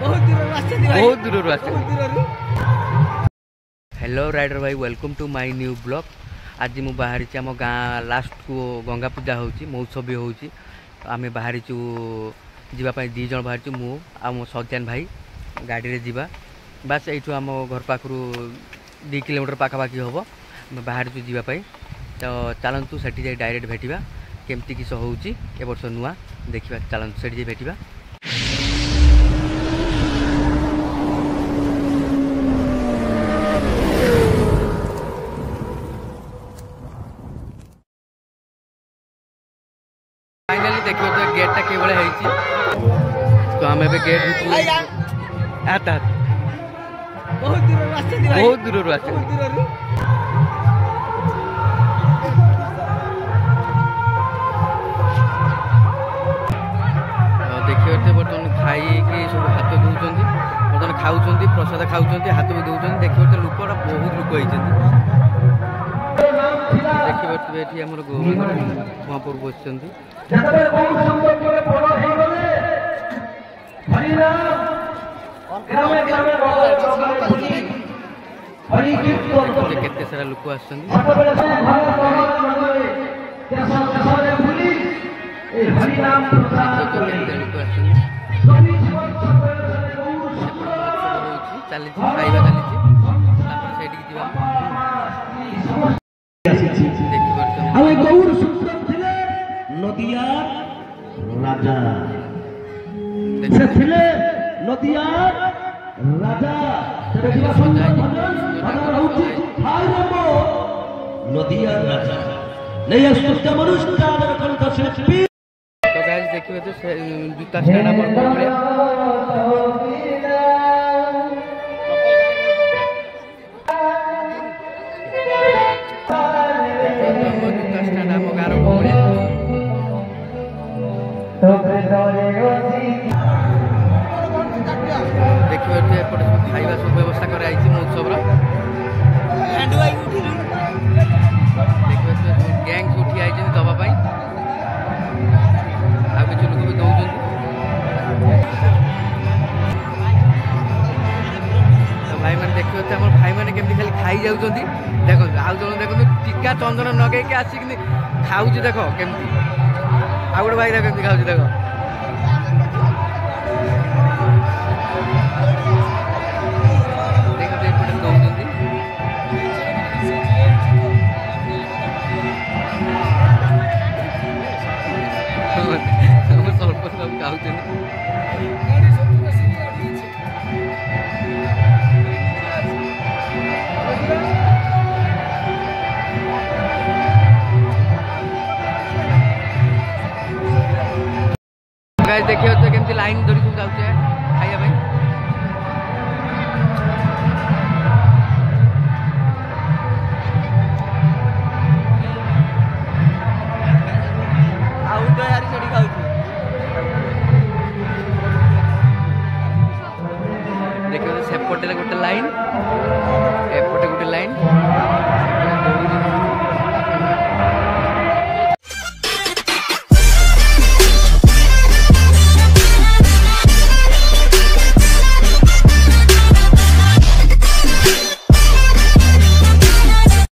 बहुत दूर hello rider भाई welcome to my new blog. आज मु बाहरी आम गाँ लास्ट को गंगा पूजा होची महोत्सव भी होची आम बाहरी जीवाई 2 जन बाहरी मु आम सज्जान भाई गाड़ी रे जीवा बास यू आम घर पाखु 2 किलोमीटर पाखापाखि हम बाहरी जीवाई तो चलतु से डायरेक्ट भेटा केमती किस होची ए वर्ष नुआ देखा चलतु से भेटा। फाइनली देखिए तो गेटा के बड़े है तो हम एबे गेट आता बहुत दूर देखिए तो बर्तमान खाई सब हाथ दौरान बर्तमान खाऊँ प्रसाद खाऊँ हाथ भी दौरान देखिए तो लोक बहुत लोक देखिए ये आम महापुर बस केते सारा लोक चली खाଇବା नदिया राजा नदिया राजा नदिया राजा तो गाइस देखिए तो जूता स्टैंड देखिए एपटे सब खाଇବା सब व्यवस्था कराई महोत्सव देखिए गैंग उठी आई दवाई आ किसी लोग भी दौरान तो भाई मैंने देखिए आम भाई मैंने केमती खाली खाई जाऊँ देख आउ जन देखो टीका चंदन नगेक आसिक खाऊ देख केमती आ गए भाई देख केमती खाऊ देख देखिए तो केमती लाइन धरी सब जाऊे